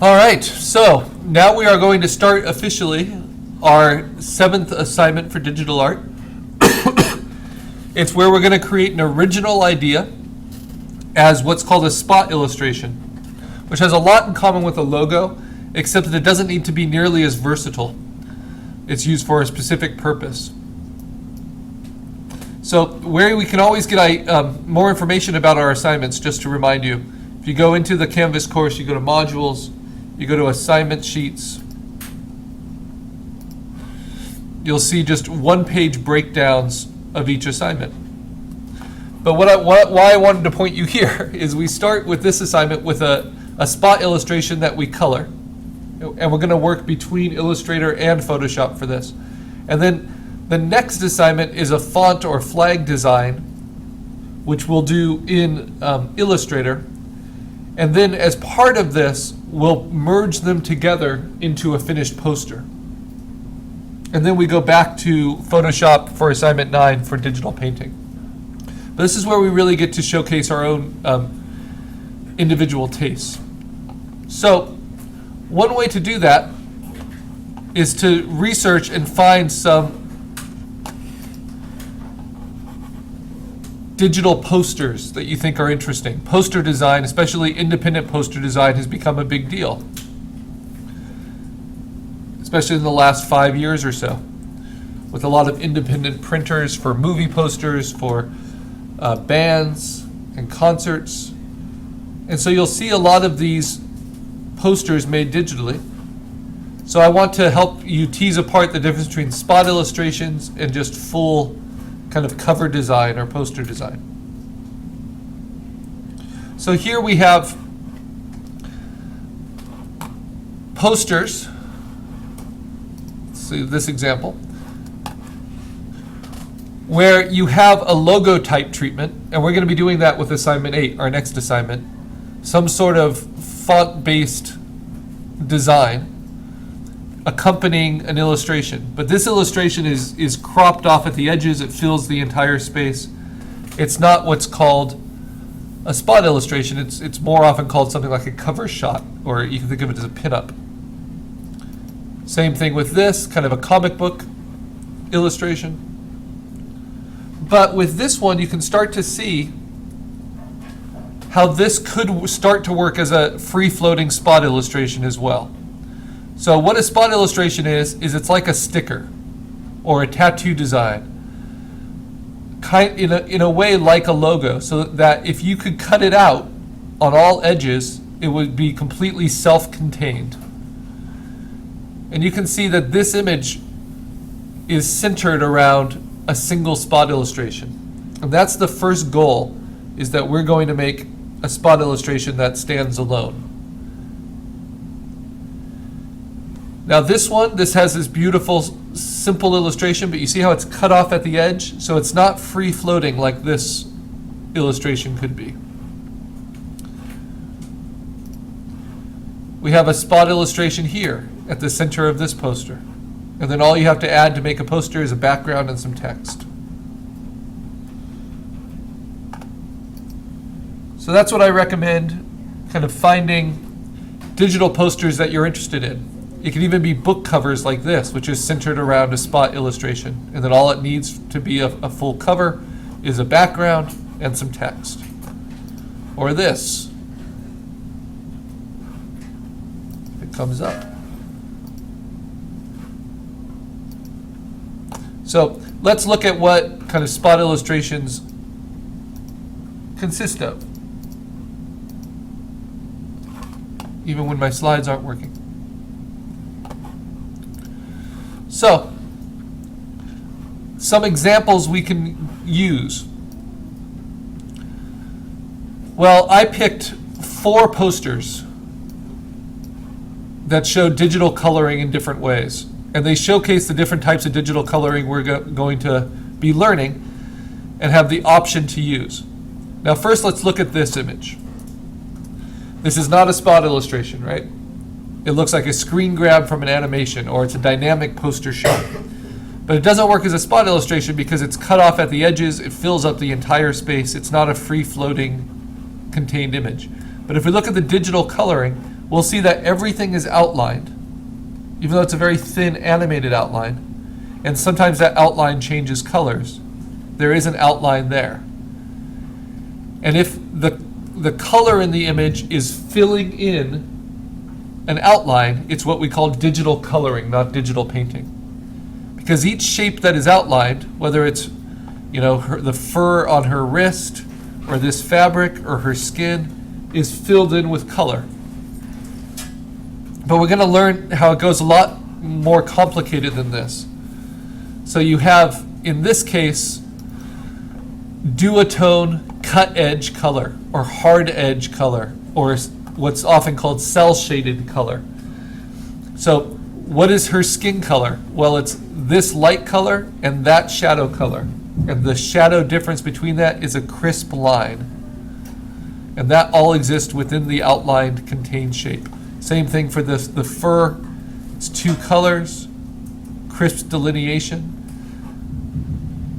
All right, so now we are going to start officially our 7th assignment for digital art. It's where we're going to create an original idea as what's called a spot illustration, which has a lot in common with a logo, except that it doesn't need to be nearly as versatile. It's used for a specific purpose. So where we can always get more information about our assignments, just to remind you, if you go into the Canvas course, you go to modules, you go to assignment sheets, you'll see just one-page breakdowns of each assignment. But why I wanted to point you here is we start with this assignment with a spot illustration that we color. And we're going to work between Illustrator and Photoshop for this. And then the next assignment is a font or flag design, which we'll do in Illustrator. And then as part of this, we'll merge them together into a finished poster. And then we go back to Photoshop for assignment 9 for digital painting. But this is where we really get to showcase our own individual tastes. So one way to do that is to research and find some digital posters that you think are interesting. Poster design, especially independent poster design, has become a big deal, especially in the last 5 years or so, with a lot of independent printers for movie posters, for bands and concerts. And so you'll see a lot of these posters made digitally. So I want to help you tease apart the difference between spot illustrations and just full kind of cover design or poster design. So here we have posters. Let's see this example, where you have a logo type treatment, and we're going to be doing that with assignment 8, our next assignment. Some sort of font-based design accompanying an illustration. But this illustration is cropped off at the edges. It fills the entire space. It's not what's called a spot illustration. It's more often called something like a cover shot, or you can think of it as a pinup. Same thing with this, kind of a comic book illustration. But with this one, you can start to see how this could start to work as a free-floating spot illustration as well. So what a spot illustration is it's like a sticker or a tattoo design, in a way like a logo, so that if you could cut it out on all edges, it would be completely self-contained. And you can see that this image is centered around a single spot illustration. And that's the first goal, is that we're going to make a spot illustration that stands alone. Now this has this beautiful, simple illustration, but you see how it's cut off at the edge? So it's not free floating like this illustration could be. We have a spot illustration here at the center of this poster. And then all you have to add to make a poster is a background and some text. So that's what I recommend, kind of finding digital posters that you're interested in. It can even be book covers like this, which is centered around a spot illustration. And then all it needs to be a full cover is a background and some text. Or this. It comes up. So let's look at what kind of spot illustrations consist of, even when my slides aren't working. So, some examples we can use. Well, I picked 4 posters that show digital coloring in different ways. And they showcase the different types of digital coloring we're going to be learning and have the option to use. Now first, let's look at this image. This is not a spot illustration, right? It looks like a screen grab from an animation, or it's a dynamic poster shot. But it doesn't work as a spot illustration because it's cut off at the edges, it fills up the entire space, it's not a free-floating contained image. But if we look at the digital coloring, we'll see that everything is outlined, even though it's a very thin animated outline, and sometimes that outline changes colors. There is an outline there. And if the color in the image is filling in an outline, it's what we call digital coloring, not digital painting. Because each shape that is outlined, whether it's the fur on her wrist, or this fabric, or her skin, is filled in with color. But we're going to learn how it goes a lot more complicated than this. So you have, in this case, duotone cut edge color, or hard edge color, or what's often called cell shaded color. So what is her skin color? Well, it's this light color and that shadow color. And the shadow difference between that is a crisp line. And that all exists within the outlined contained shape. Same thing for this, the fur. It's two colors, crisp delineation.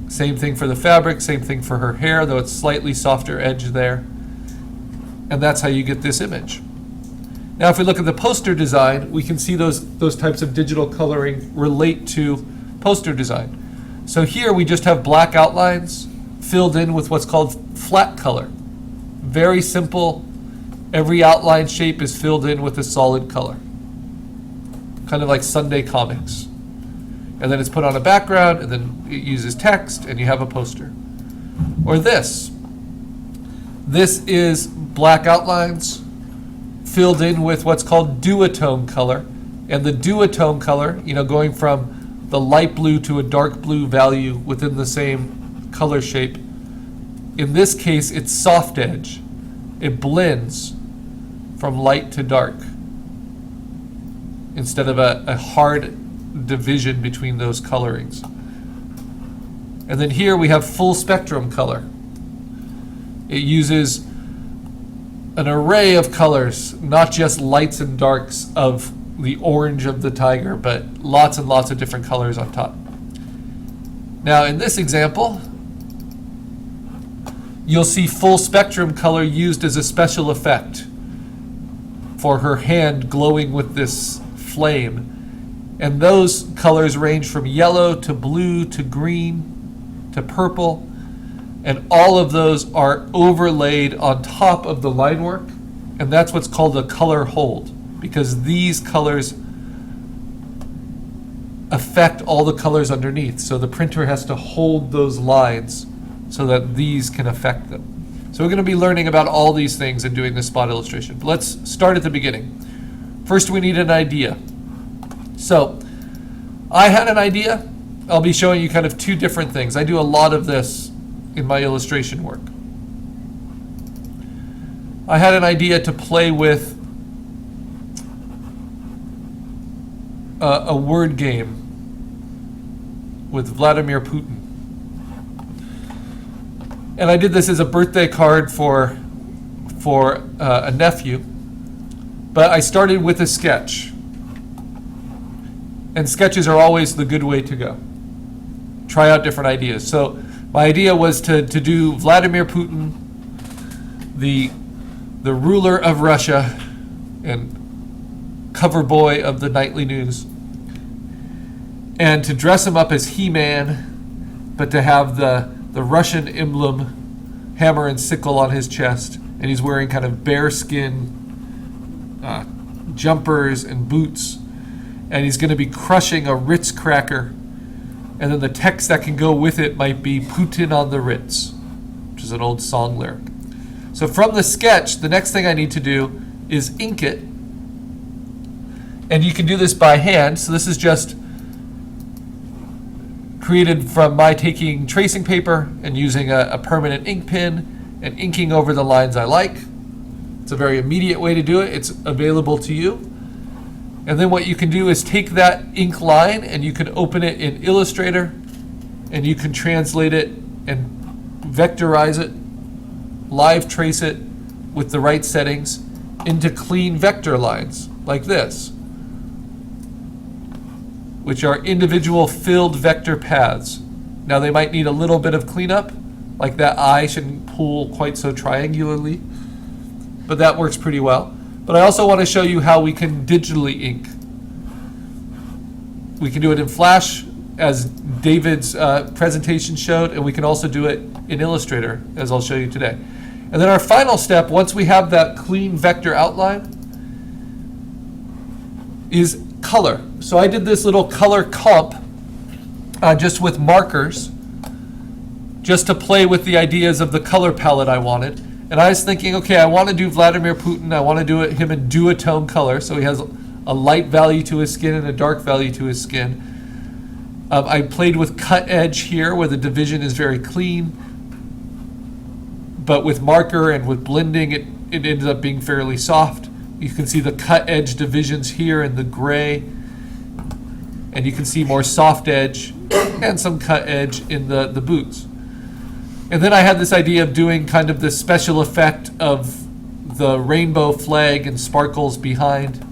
Same thing for the fabric, same thing for her hair, though it's slightly softer edge there. And that's how you get this image. Now, if we look at the poster design, we can see those types of digital coloring relate to poster design. So here we just have black outlines filled in with what's called flat color. Very simple. Every outline shape is filled in with a solid color. Kind of like Sunday comics. And then it's put on a background, and then it uses text, and you have a poster. Or this. This is black outlines filled in with what's called duotone color. And the duotone color, going from the light blue to a dark blue value within the same color shape. In this case, it's soft edge. It blends from light to dark instead of a hard division between those colorings. And then here we have full spectrum color. It uses an array of colors, not just lights and darks of the orange of the tiger, but lots and lots of different colors on top. Now in this example, you'll see full spectrum color used as a special effect for her hand glowing with this flame. And those colors range from yellow to blue to green to purple. And all of those are overlaid on top of the line work. And that's what's called a color hold, because these colors affect all the colors underneath. So the printer has to hold those lines so that these can affect them. So we're going to be learning about all these things and doing this spot illustration. But let's start at the beginning. First, we need an idea. So I had an idea. I'll be showing you kind of two different things. I do a lot of this in my illustration work. I had an idea to play with a word game with Vladimir Putin. And I did this as a birthday card for a nephew. But I started with a sketch. And sketches are always the good way to go. Try out different ideas. So my idea was to do Vladimir Putin, the ruler of Russia and cover boy of the nightly news, and to dress him up as He-Man, but to have the Russian emblem, hammer and sickle on his chest, and he's wearing kind of bearskin jumpers and boots, and he's going to be crushing a Ritz cracker, and then the text that can go with it might be Putin on the Ritz, which is an old song lyric. So from the sketch, the next thing I need to do is ink it, and you can do this by hand. So this is just created from my taking tracing paper and using a permanent ink pen and inking over the lines I like. It's a very immediate way to do it. It's available to you. And then what you can do is take that ink line and you can open it in Illustrator and you can translate it and vectorize it, live trace it with the right settings into clean vector lines like this, which are individual filled vector paths. Now they might need a little bit of cleanup, like that eye shouldn't pull quite so triangularly, but that works pretty well. But I also want to show you how we can digitally ink. We can do it in Flash, as David's presentation showed, and we can also do it in Illustrator, as I'll show you today. And then our final step, once we have that clean vector outline, is color. So I did this little color comp just with markers, just to play with the ideas of the color palette I wanted. And I was thinking, okay, I want to do Vladimir Putin. I want to do him in duotone color, so he has a light value to his skin and a dark value to his skin. I played with cut edge here, where the division is very clean, but with marker and with blending, it ended up being fairly soft. You can see the cut edge divisions here in the gray, and you can see more soft edge and some cut edge in the boots. And then I had this idea of doing kind of this special effect of the rainbow flag and sparkles behind,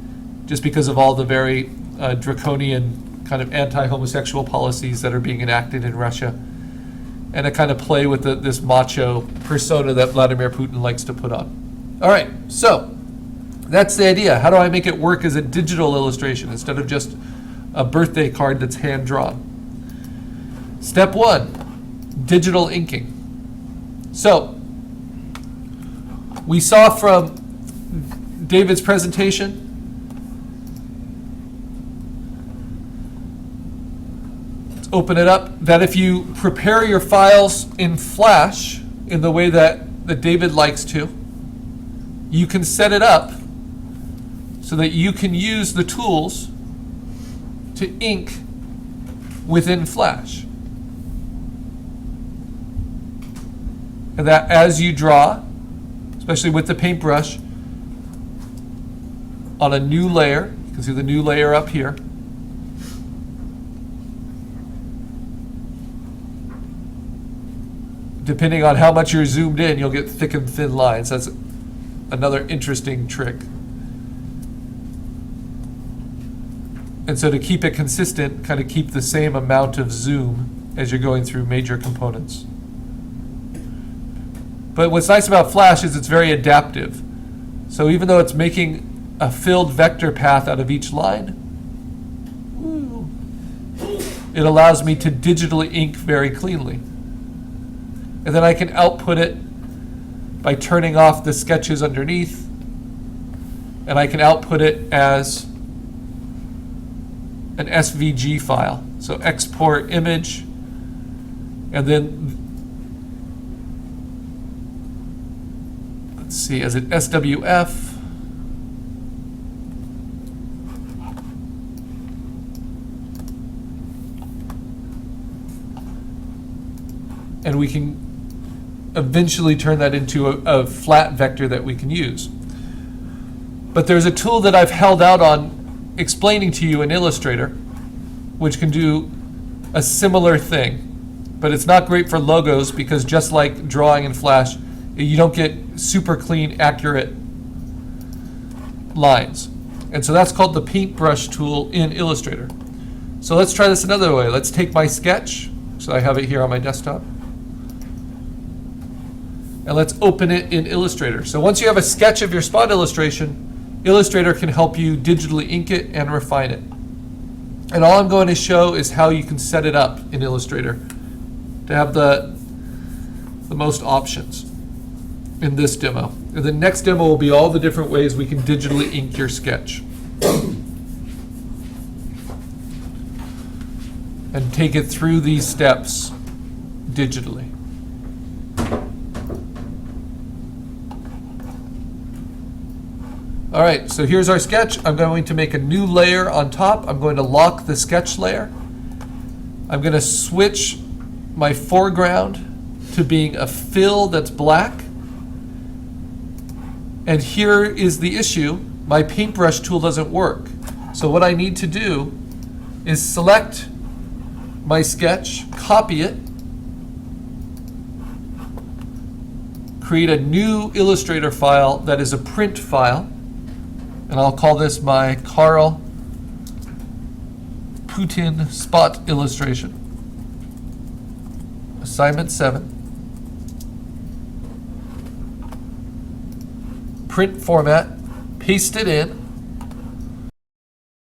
just because of all the very draconian kind of anti-homosexual policies that are being enacted in Russia, and to kind of play with this macho persona that Vladimir Putin likes to put on. All right, so that's the idea. How do I make it work as a digital illustration instead of just a birthday card that's hand-drawn? Step one, digital inking. So we saw from David's presentation, let's open it up, that if you prepare your files in Flash in the way that David likes to, you can set it up so that you can use the tools to ink within Flash. And that as you draw, especially with the paintbrush, on a new layer, you can see the new layer up here, depending on how much you're zoomed in, you'll get thick and thin lines. That's another interesting trick. And so to keep it consistent, kind of keep the same amount of zoom as you're going through major components. But what's nice about Flash is it's very adaptive. So even though it's making a filled vector path out of each line, it allows me to digitally ink very cleanly. And then I can output it by turning off the sketches underneath, and I can output it as an SVG file. So export image, and then let's see, as an SWF. And we can eventually turn that into a flat vector that we can use. But there's a tool that I've held out on explaining to you in Illustrator, which can do a similar thing. But it's not great for logos because just like drawing in Flash, you don't get super clean, accurate lines. And so that's called the paintbrush tool in Illustrator. So let's try this another way. Let's take my sketch. So I have it here on my desktop. And let's open it in Illustrator. So once you have a sketch of your spot illustration, Illustrator can help you digitally ink it and refine it. And all I'm going to show is how you can set it up in Illustrator to have the most options in this demo. And the next demo will be all the different ways we can digitally ink your sketch and take it through these steps digitally. All right, so here's our sketch. I'm going to make a new layer on top. I'm going to lock the sketch layer. I'm going to switch my foreground to being a fill that's black. And here is the issue. My paintbrush tool doesn't work. So what I need to do is select my sketch, copy it, create a new Illustrator file that is a print file, and I'll call this my Carl Putin spot illustration. Assignment 7. Print format, paste it in,